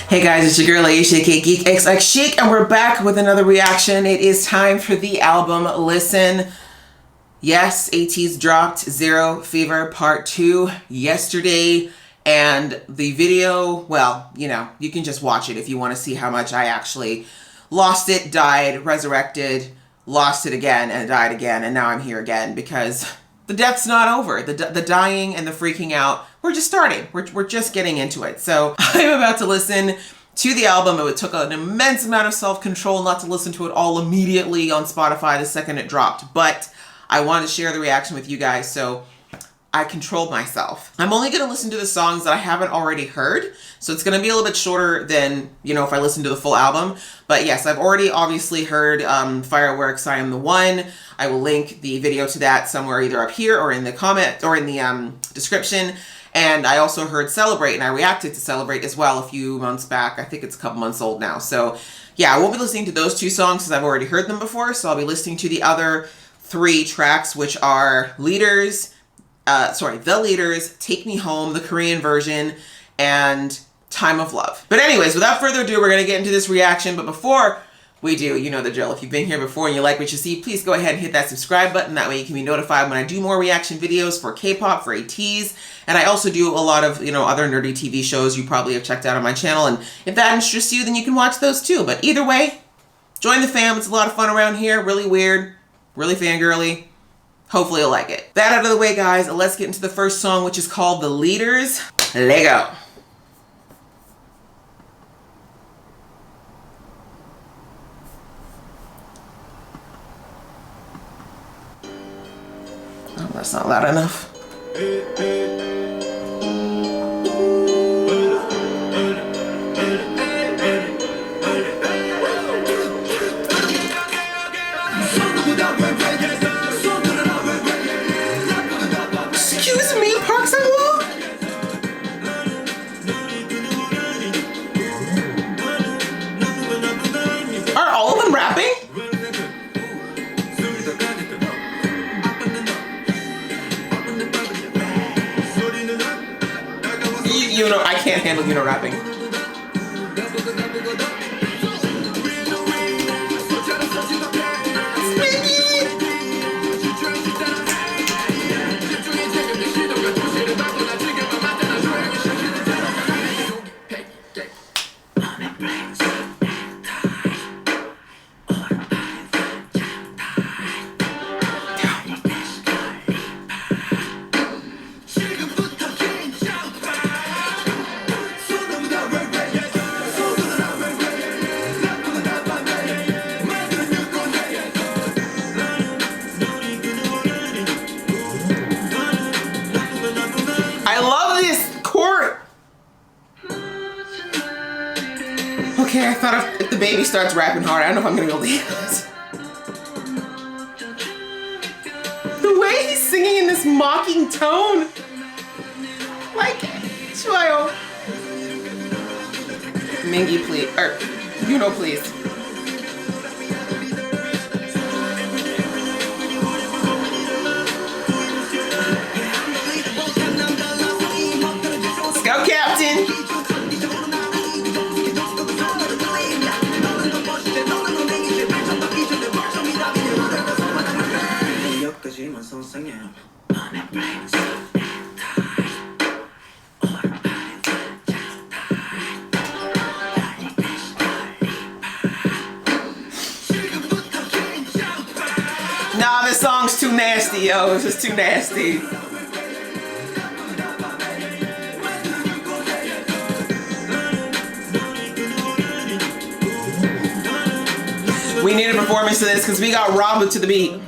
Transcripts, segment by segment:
Hey guys, it's your girl Aisha, aka Geek XX Chic, and we're back with another reaction. It is time for the album Listen. Yes, Ateez dropped Zero Fever Part 2 yesterday, and the video, well, you know, you can just watch it if you want to see how much I actually lost it, died, resurrected, lost it again, and died again, and now I'm here again because the death's not over. The dying and the freaking out, we're just starting. We're just getting into it. So I'm about to listen to the album. It took an immense amount of self-control not to listen to it all immediately on Spotify the second it dropped. But I wanted to share the reaction with you guys, so I controlled myself. I'm only going to listen to the songs that I haven't already heard, so it's going to be a little bit shorter than, you know, if I listen to the full album. But yes, I've already obviously heard Fireworks, I Am the One. I will link the video to that somewhere either up here or in the comment or in the description. And I also heard Celebrate, and I reacted to Celebrate as well a few months back. I think it's a couple months old now. So yeah, I won't be listening to those two songs because I've already heard them before. So I'll be listening to the other 3 tracks, which are The Leaders, Take Me Home, the Korean version, and Time of Love. But anyways, without further ado, we're going to get into this reaction. But before we do, you know the drill. If you've been here before and you like what you see, please go ahead and hit that subscribe button. That way you can be notified when I do more reaction videos for K-pop, for Ateez. And I also do a lot of, you know, other nerdy TV shows you probably have checked out on my channel. And if that interests you, then you can watch those too. But either way, join the fam. It's a lot of fun around here. Really weird, really fangirly. Hopefully you'll like it. That out of the way, guys, let's get into the first song, which is called The Leaders. Let go. Oh, that's not loud enough. You know, I can't handle rapping. Okay, I thought if the baby starts rapping hard, I don't know if I'm gonna be able to hear it. The way he's singing in this mocking tone. Like, 좋아요. Mingy, please. Or, you know, please. Scout Captain. Nah, this song's too nasty, yo. It's just too nasty. We need a performance to this because we got robbed to the beat.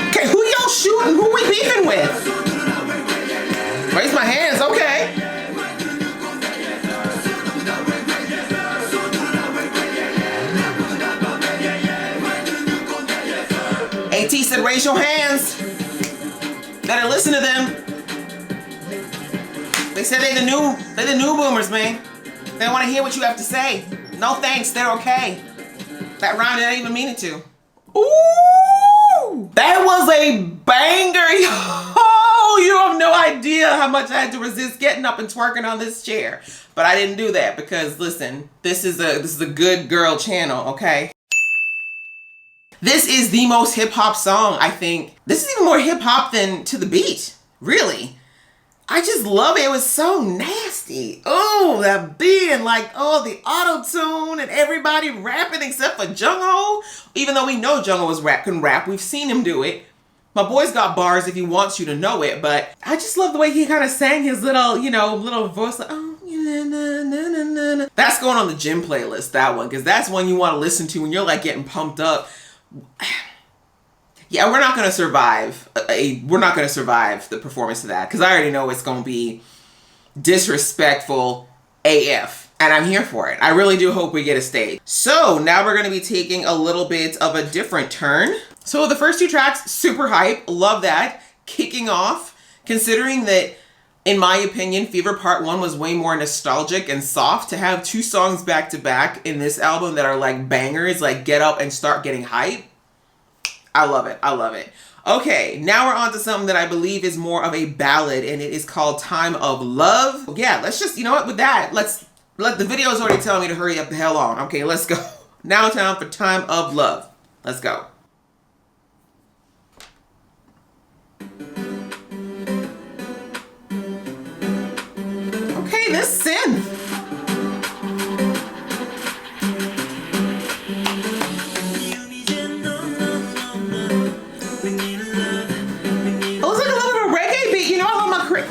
Okay, who y'all shooting? Who we beefing with? Raise my hands, okay. Ateez said, raise your hands. Better listen to them. They said they're the new boomers, man. They want to hear what you have to say. No thanks, they're okay. That rhyme didn't even mean it to. Ooh, that was a banger. Oh, you have no idea how much I had to resist getting up and twerking on this chair. But I didn't do that because listen, this is a good girl channel, okay? This is the most hip hop song, I think. This is even more hip hop than To the Beat, really. I just love it. It was so nasty. Oh, that beat and like, oh, the auto-tune and everybody rapping except for Jungho. Even though we know Jungho can rap, we've seen him do it. My boy's got bars if he wants you to know it, but I just love the way he kind of sang his little, little voice like, oh, na, na, na, na, na. That's going on the gym playlist, that one, because that's one you want to listen to when you're like getting pumped up. Yeah, we're not gonna survive. We're not gonna survive the performance of that because I already know it's gonna be disrespectful AF, and I'm here for it. I really do hope we get a stage. So now we're gonna be taking a little bit of a different turn. So the first two tracks, super hype, love that. Kicking off, considering that, in my opinion, Fever Part 1 was way more nostalgic and soft. To have two songs back to back in this album that are like bangers, like Get Up and Start Getting Hype. I love it. I love it. Okay, now we're on to something that I believe is more of a ballad, and it is called Time of Love. Yeah, let's just, you know what, with that, the video's already telling me to hurry up the hell on. Okay, let's go. Now time for Time of Love. Let's go. Okay, this synth.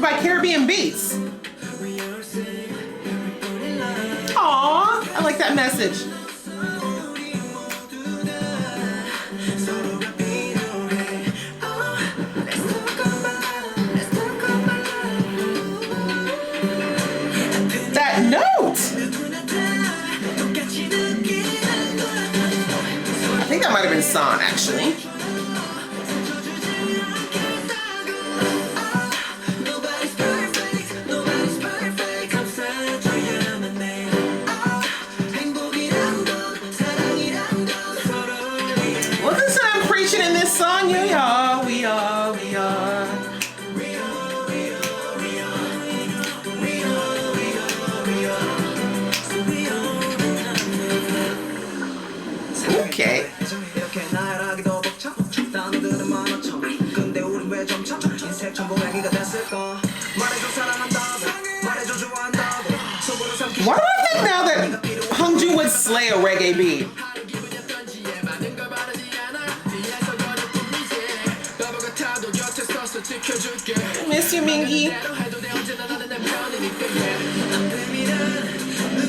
By Caribbean beats. Aww, I like that message. That note! I think that might have been San, actually. In this song, we are. Okay. Why do I think now that Hongju would slay a reggae beat? Miss you, Mingy.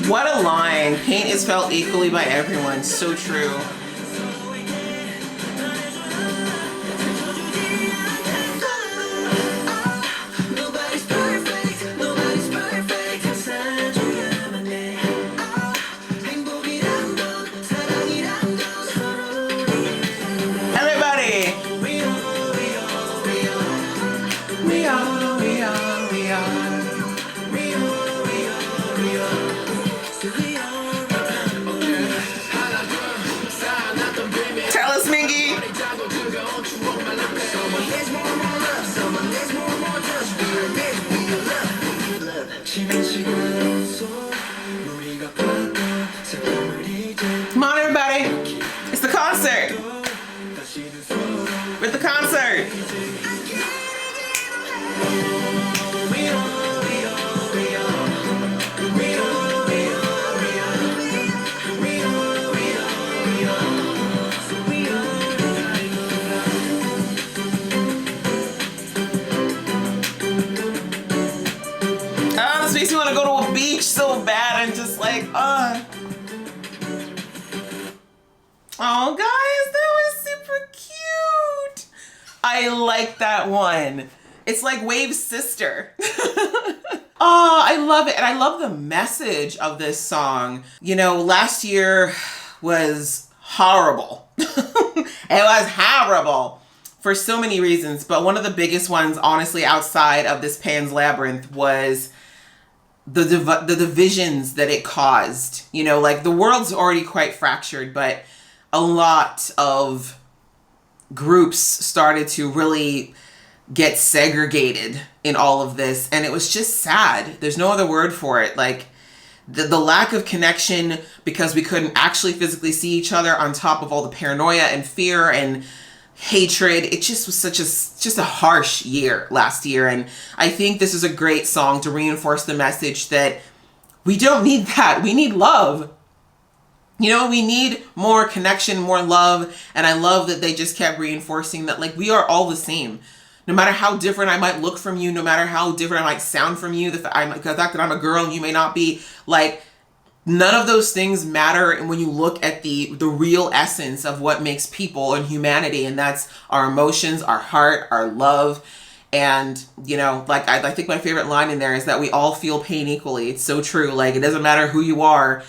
What a line. Pain is felt equally by everyone. So true. Come on, everybody. It's the concert. With the concert. This makes me want to go to a beach so bad and just like, Oh, guys, that was super cute. I like that one. It's like Wave's sister. Oh, I love it. And I love the message of this song. You know, last year was horrible. It was horrible for so many reasons. But one of the biggest ones, honestly, outside of this Pan's Labyrinth was the divisions that it caused. You know, like the world's already quite fractured, but a lot of groups started to really get segregated in all of this, and it was just sad. There's no other word for it. Like the lack of connection, because we couldn't actually physically see each other, on top of all the paranoia and fear and hatred. It just was just a harsh year last year. And I think this is a great song to reinforce the message that we don't need that. We need love. You know, we need more connection, more love. And I love that they just kept reinforcing that, like, we are all the same. No matter how different I might look from you, no matter how different I might sound from you, the fact that I'm a girl and you may not be, like, none of those things matter when you look at the real essence of what makes people and humanity. And that's our emotions, our heart, our love. And, you know, like, I think my favorite line in there is that we all feel pain equally. It's so true. Like, it doesn't matter who you are.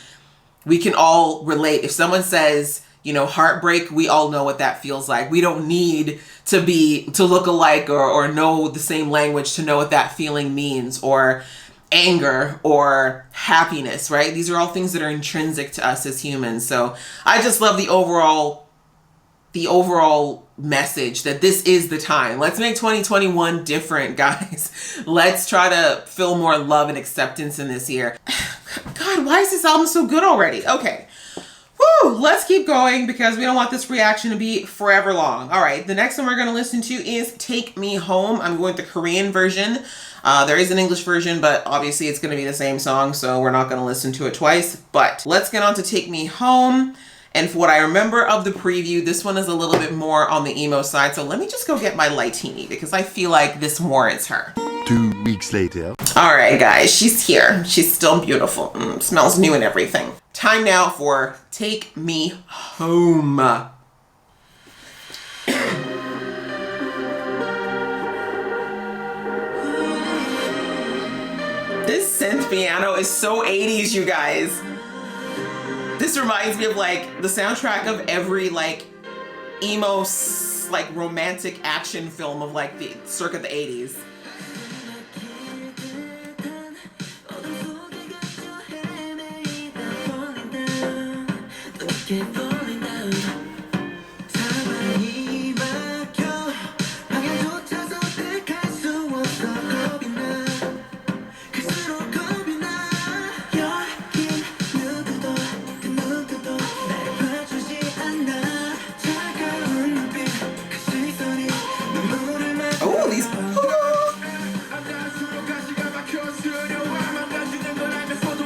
We can all relate. If someone says, you know, heartbreak, we all know what that feels like. We don't need to look alike or know the same language to know what that feeling means, or anger or happiness, right? These are all things that are intrinsic to us as humans. So I just love the overall message that this is the time. Let's make 2021 different, guys. Let's try to feel more love and acceptance in this year. God, why is this album so good already? Okay. Woo, let's keep going because we don't want this reaction to be forever long. All right, the next one we're going to listen to is Take Me Home. I'm going with the Korean version. There is an English version, but obviously it's going to be the same song, so we're not going to listen to it twice. But let's get on to Take Me Home. And for what I remember of the preview, this one is a little bit more on the emo side. So let me just go get my Lightini because I feel like this warrants her. 2 weeks later. All right, guys, she's here. She's still beautiful. Smells new and everything. Time now for Take Me Home. This synth piano is so 80s, you guys. This reminds me of like the soundtrack of every like emo like romantic action film of like the circa the 80s.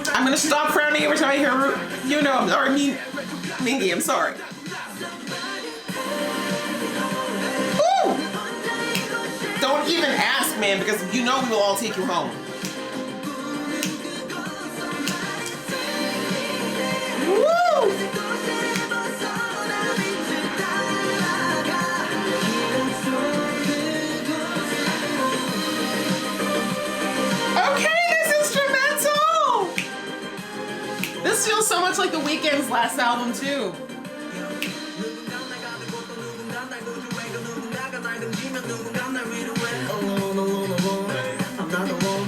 I'm gonna stop frowning every time I hear you know, or Mingy, I'm sorry. Ooh! Don't even ask, man, because you know we will all take you home. Woo! This feels so much like The Weeknd's last album too.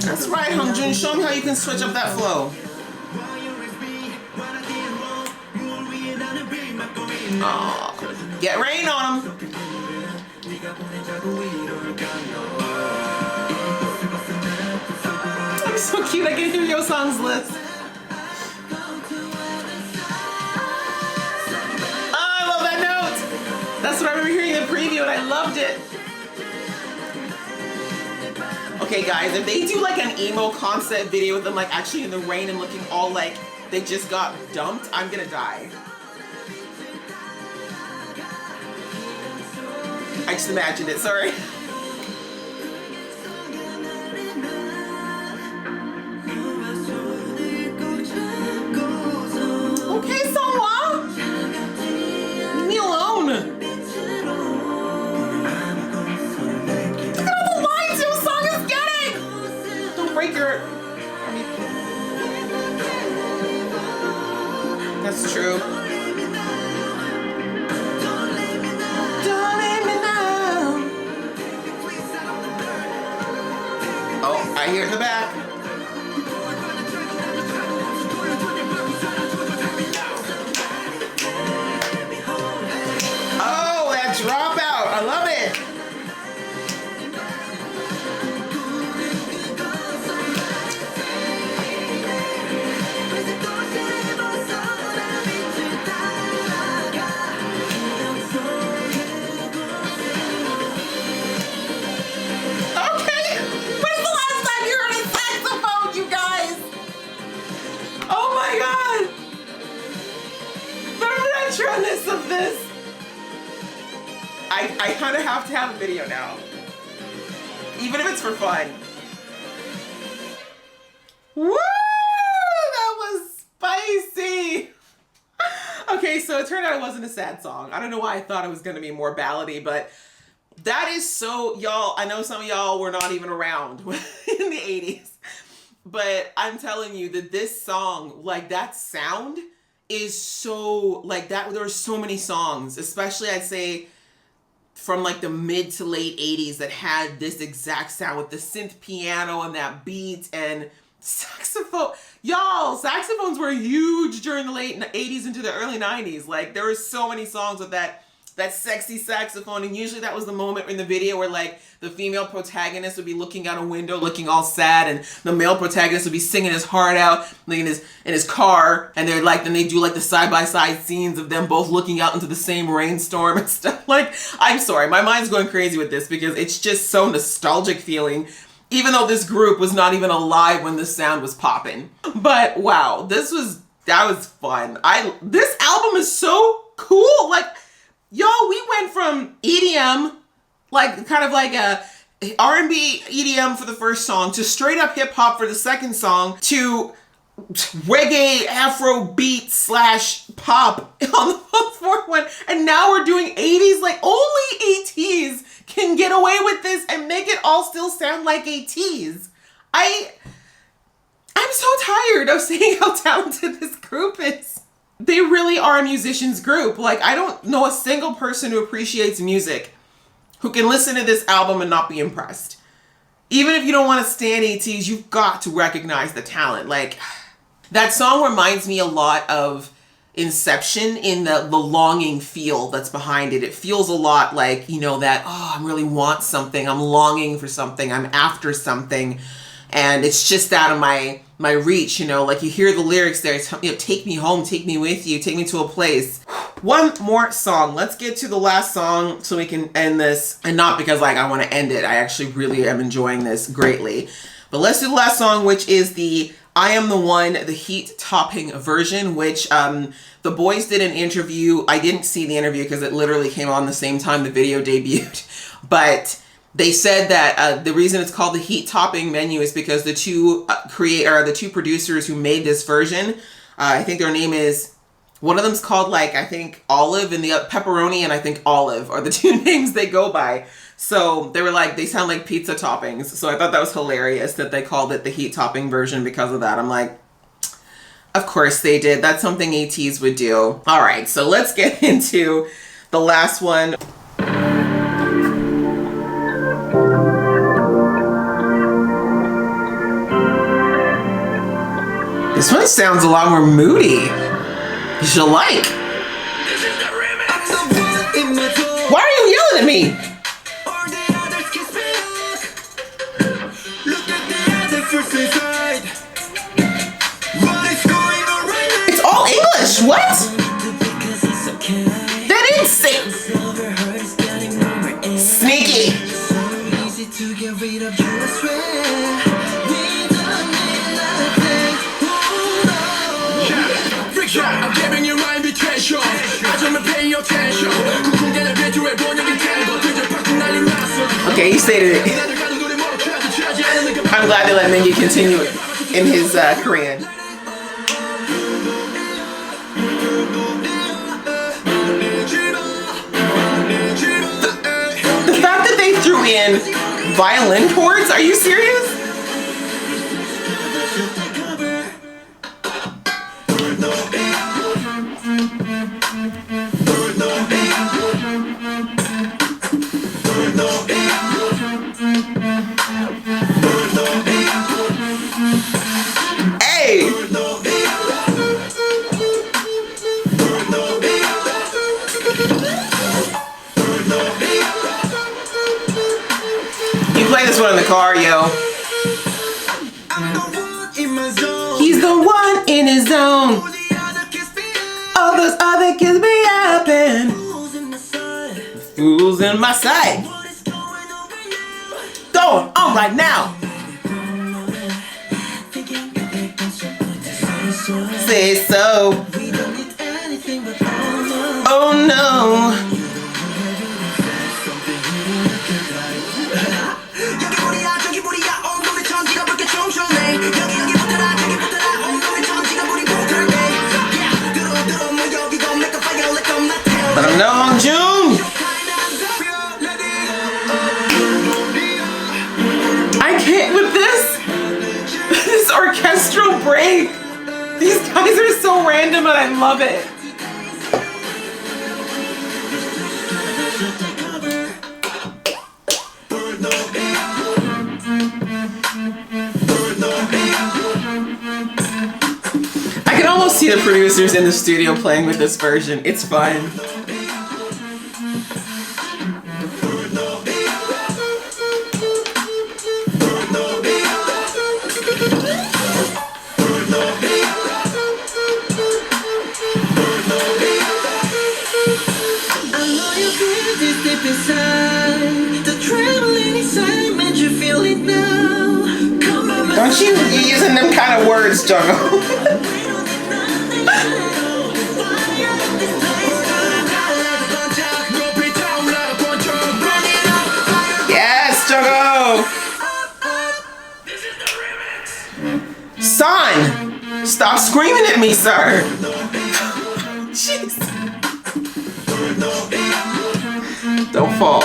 That's right, Hungjun. Show me how you can switch up that flow. Oh, get rain on him. I'm so cute. I can hear your songs list. That's what I remember hearing in the preview, and I loved it. Okay, guys, if they do like an emo concept video with them like actually in the rain and looking all like they just got dumped, I'm gonna die. I just imagined it, sorry. Okay, Songwa. Leave me alone. That's true. Oh, I hear it in the back. this. I kind of have to have a video now. Even if it's for fun. Woo! That was spicy. Okay, so it turned out it wasn't a sad song. I don't know why I thought it was going to be more ballady, but that is so, y'all, I know some of y'all were not even around in the 80s, but I'm telling you that this song, like that sound is so, like that, there were so many songs, especially I'd say from like the mid to late 80s that had this exact sound with the synth piano and that beat and saxophone. Y'all, saxophones were huge during the late 80s into the early 90s. Like there were so many songs with that sexy saxophone, and usually that was the moment in the video where like the female protagonist would be looking out a window looking all sad, and the male protagonist would be singing his heart out like in his car, and they're like, then they do like the side-by-side scenes of them both looking out into the same rainstorm and stuff. Like, I'm sorry, my mind's going crazy with this because it's just so nostalgic feeling, even though this group was not even alive when this sound was popping. But wow, that was fun. This album is so cool. Like, y'all, we went from EDM, like kind of like a R&B EDM for the first song, to straight up hip hop for the second song, to reggae Afro beat / pop on the fourth one, and now we're doing 80s. Like only Ateez can get away with this and make it all still sound like Ateez. I'm so tired of seeing how talented this group is. They really are a musician's group. Like, I don't know a single person who appreciates music who can listen to this album and not be impressed. Even if you don't want to stand Ateez, you've got to recognize the talent. Like, that song reminds me a lot of Inception in the longing feel that's behind it. It feels a lot like, you know, that, oh, I really want something. I'm longing for something. I'm after something. And it's just out of my reach, you know, like you hear the lyrics there, you know, take me home, take me with you, take me to a place. One more song. Let's get to the last song so we can end this. And not because like I want to end it. I actually really am enjoying this greatly. But let's do the last song, which is the I Am the One, the heat topping version, which the boys did an interview. I didn't see the interview because it literally came on the same time the video debuted. But they said that the reason it's called the heat topping menu is because the two producers who made this version, I think their name is, one of them's called like, I think Olive, and the Pepperoni and I think Olive are the two names they go by. So they were like, they sound like pizza toppings. So I thought that was hilarious that they called it the heat topping version because of that. I'm like, of course they did. That's something Ateez would do. All right, so let's get into the last one. This one sounds a lot more moody. You should like. Why are you yelling at me? It's all English. What? That didn't say. Sneaky. I'm giving you my invitation. Pay attention. Okay, you stated it. I'm glad they let Mingyu continue in his Korean. The fact that they threw in violin chords, are you serious? Hey! You play this one in the car, yo. He's the one in his zone. All those other kids be yapping. Fools in my sight. Going on right now. Say so. Oh no. Let them know, June. I can't with this orchestral break. These guys are so random and I love it. I can almost see the producers in the studio playing with this version. It's fun. Don't you be using them kind of words, Jungle. Yes, Jungle. Son, stop screaming at me, sir. Jeez. Don't fall.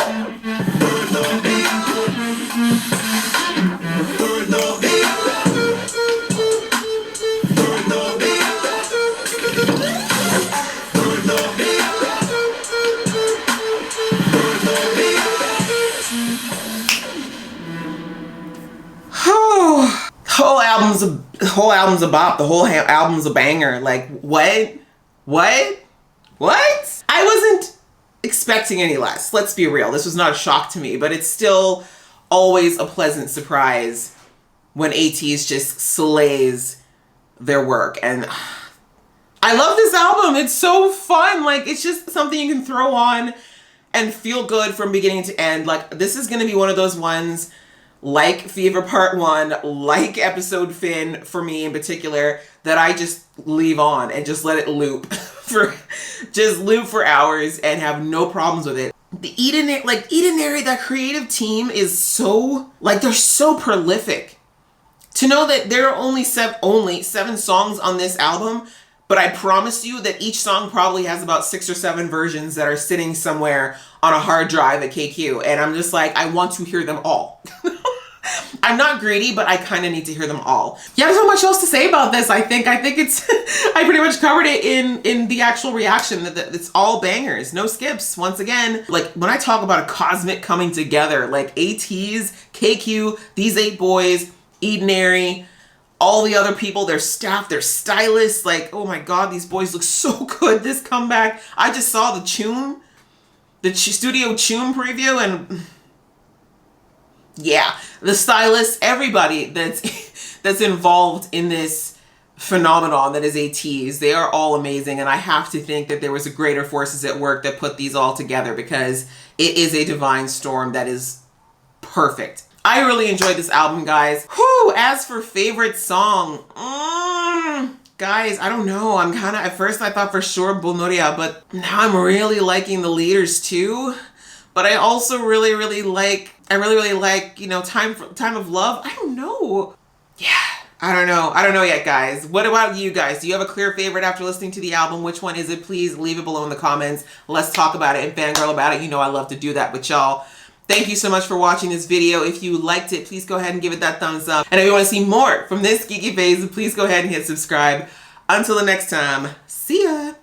The whole album's a bop. The whole album's a banger. Like, what? I wasn't expecting any less. Let's be real. This was not a shock to me, but it's still always a pleasant surprise when Ateez just slays their work. And I love this album. It's so fun. Like, it's just something you can throw on and feel good from beginning to end. Like, this is going to be one of those ones, like Fever Part 1, like Episode Fin for me in particular, that I just leave on and just let it loop for hours and have no problems with it. The Edenary, that creative team is so, like, they're so prolific. To know that there are only seven songs on this album, but I promise you that each song probably has about 6 or 7 versions that are sitting somewhere on a hard drive at KQ. And I'm just like, I want to hear them all. I'm not greedy, but I kind of need to hear them all. Yeah, there's not much else to say about this. I think it's, I pretty much covered it in the actual reaction. That it's all bangers, no skips. Once again, like when I talk about a cosmic coming together, like Ateez, KQ, these 8 boys, Edenary, all the other people, their staff, their stylists, like, oh my God, these boys look so good. This comeback, I just saw the Studio Tune preview, and yeah, the stylists, everybody that's involved in this phenomenon that is Ateez, they are all amazing. And I have to think that there was a greater forces at work that put these all together, because it is a divine storm that is perfect. I really enjoyed this album, guys. Whew, as for favorite song, guys, I don't know. I'm kind of, at first I thought for sure Bulnoria, but now I'm really liking the leaders too. But I also really like, you know, Time of Love. I don't know. Yeah, I don't know yet, guys. What about you guys? Do you have a clear favorite after listening to the album? Which one is it? Please leave it below in the comments. Let's talk about it and fangirl about it. You know I love to do that with y'all. Thank you so much for watching this video. If you liked it, please go ahead and give it that thumbs up. And if you want to see more from this geeky phase, please go ahead and hit subscribe. Until the next time, see ya.